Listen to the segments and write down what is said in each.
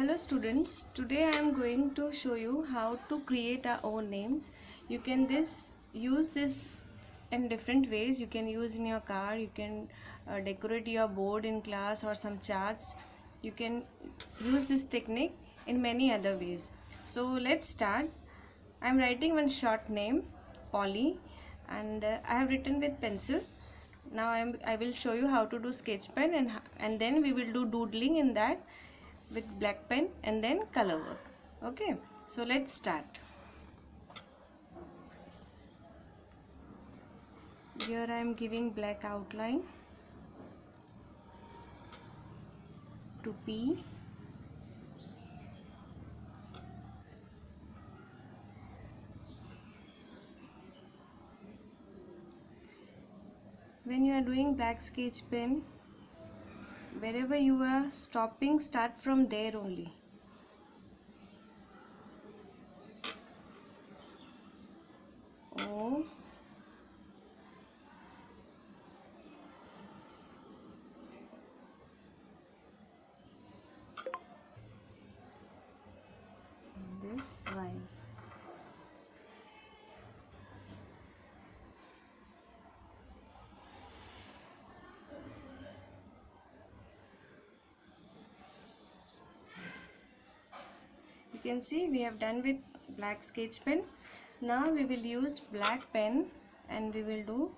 Hello students, today I am going to show you how to create our own names. You can use this in different ways. You can use in your car, you can decorate your board in class or some charts. You can use this technique in many other ways. So let's start. I am writing one short name, Polly, and I have written with pencil. Now I will show you how to do sketch pen and then we will do doodling in that with black pen and then color work. Okay, so let's start. Here I am giving black outline to P. When you are doing black sketch pen, wherever you are stopping, start from there only. O, this Y. You can see we have done with black sketch pen. Now we will use black pen and we will do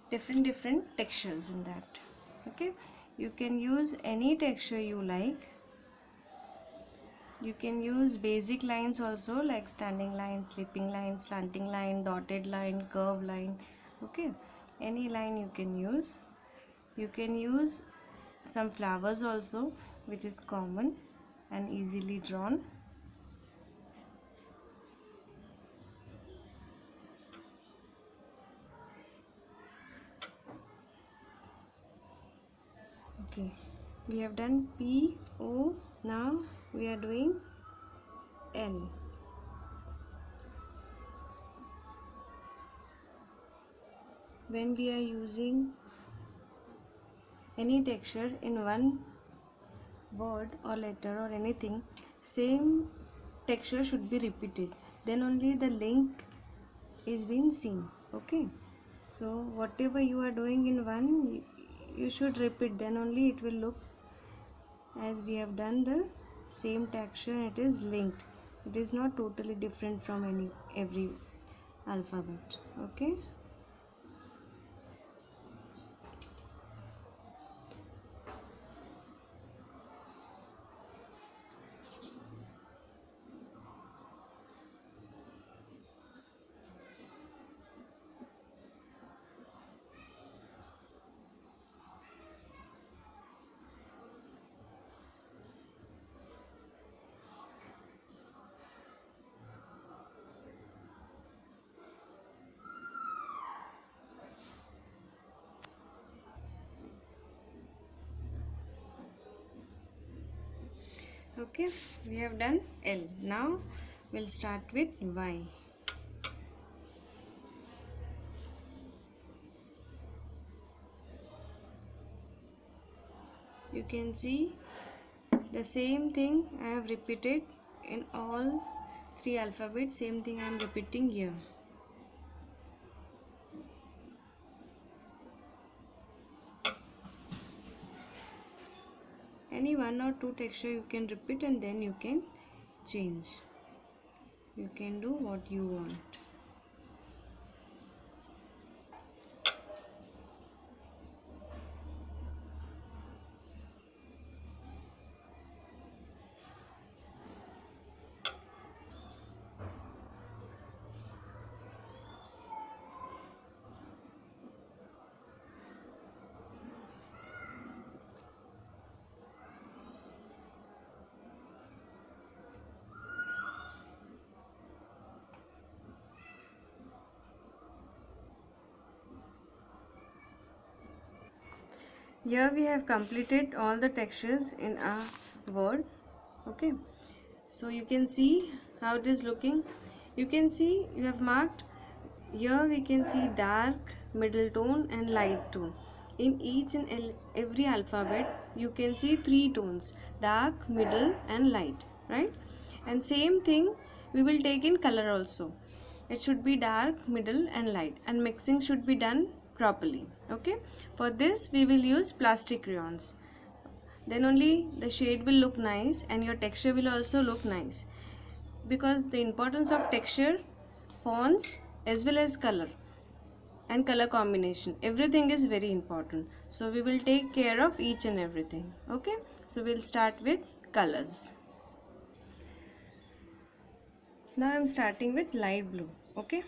different textures in that. Okay, you can use any texture you like. You can use basic lines also, like standing line, sleeping line, slanting line, dotted line, curved line. Okay, any line you can use. You can use some flowers also, which is common and easily drawn. Okay, we have done P, O. Now we are doing L. When we are using any texture in one word or letter or anything, same texture should be repeated, then only the link is being seen. Okay, so whatever you are doing in one, you should repeat, then only it will look as we have done the same texture. It is linked, it is not totally different from every alphabet. Okay, okay, we have done L. Now we'll start with Y. You can see the same thing I have repeated in all three alphabets. Same thing I am repeating here. Any one or two texture you can repeat and then you can change. You can do what you want. Here we have completed all the textures in our word. Okay, so you can see how it is looking. You can see you have marked here. We can see dark, middle tone and light tone. In each and every alphabet you can see three tones: dark, middle and light, right? And same thing we will take in color also. It should be dark, middle and light, and mixing should be done properly. Okay, for this we will use plastic crayons. Then only the shade will look nice and your texture will also look nice, because the importance of texture, fonts as well as color and color combination, everything is very important. So we will take care of each and everything. Okay, so we'll start with colors. Now I'm starting with light blue. Okay,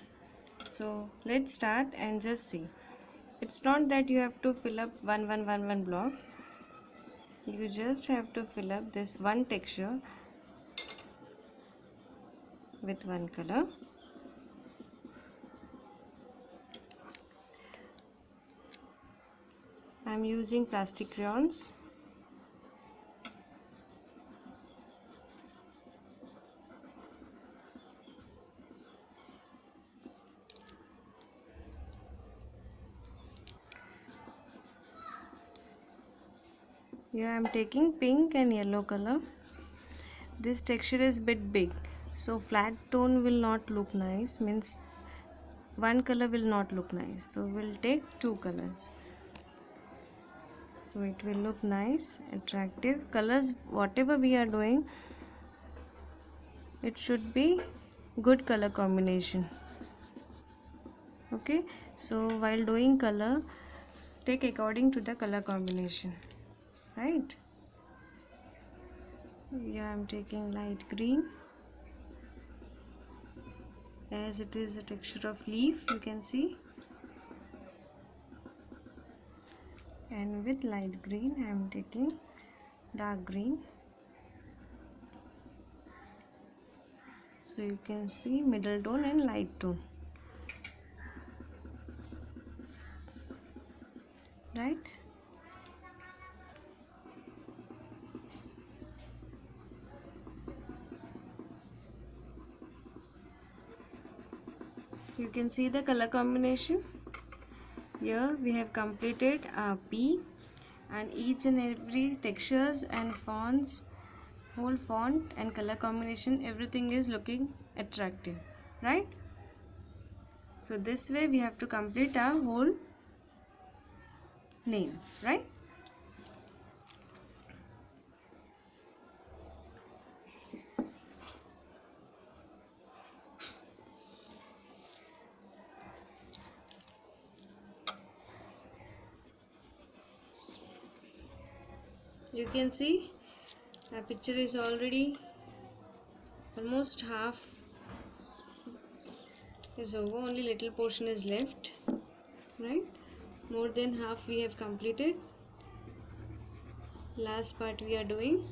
so let's start and just see. It's not that you have to fill up one block. You just have to fill up this one texture with one color. I'm using plastic crayons. Here I am taking pink and yellow color. This texture is bit big, so flat tone will not look nice, means one color will not look nice. So we'll take two colors, so it will look nice, attractive. Colors, whatever we are doing, it should be good color combination. Okay, so while doing color, take according to the color combination, right? Yeah, I'm taking light green, as it is a texture of leaf, you can see. And with light green I am taking dark green, so you can see middle tone and light tone, right? You can see the color combination. Here we have completed our P, and each and every textures and fonts, whole font and color combination, everything is looking attractive, right? So this way we have to complete our whole name, right? You can see our picture is already almost half is over, only little portion is left, right? More than half we have completed. Last part we are doing.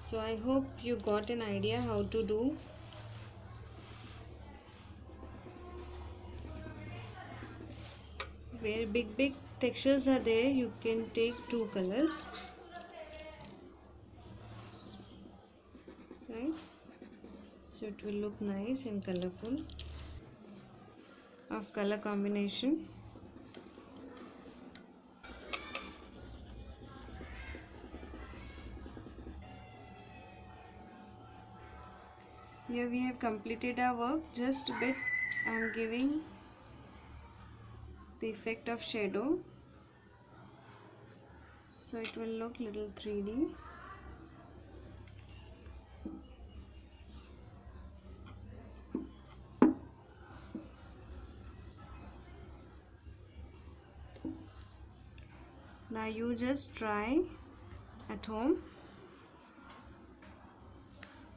So I hope you got an idea how to do. Where big textures are there, you can take two colors, right? So it will look nice and colorful of color combination. Here we have completed our work. Just a bit I am giving the effect of shadow, so it will look little 3D. Now you just try at home.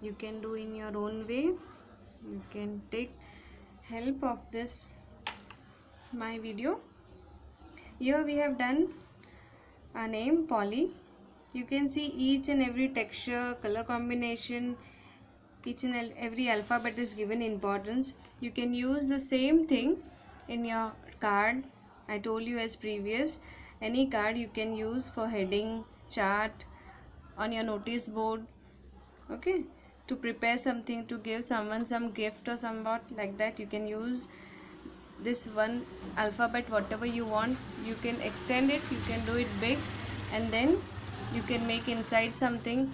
You can do in your own way. You can take help of this my video. Here we have done a name Polly. You can see each and every texture, color combination, each and every alphabet is given importance. You can use the same thing in your card. I told you as previous, any card you can use for heading, chart, on your notice board. Okay, to prepare something, to give someone some gift or somewhat like that, you can use this one alphabet whatever you want. You can extend it, you can do it big, and then you can make inside something,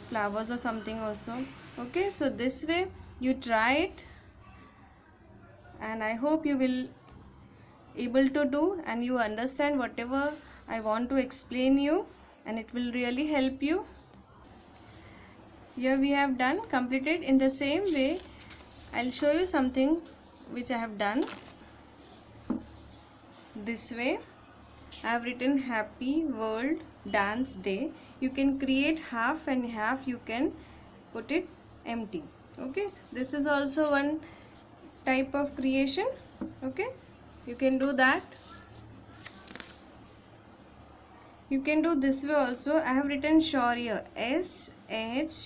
flowers or something also. Okay, so this way you try it, and I hope you will able to do and you understand whatever I want to explain you, and it will really help you. Here we have done completed. In the same way I'll show you something which I have done. This way I have written Happy World Dance Day. You can create half and half, you can put it empty. Okay, this is also one type of creation. Okay, you can do that. You can do this way also. I have written Shaurya, Shaurya,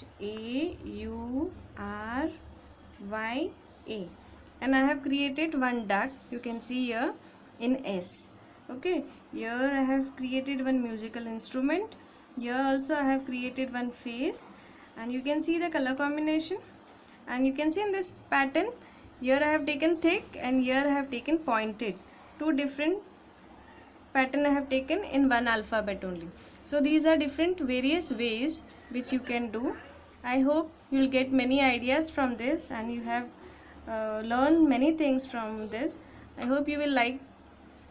and I have created one duck. You can see here in S. Okay, here I have created one musical instrument. Here also I have created one face, and you can see the color combination, and you can see in this pattern, here I have taken thick and here I have taken pointed. Two different pattern I have taken in one alphabet only. So these are different various ways which you can do. I hope you will get many ideas from this, and you have learned many things from this. I hope you will like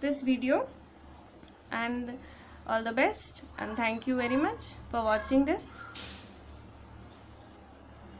this video, and all the best, and thank you very much for watching this.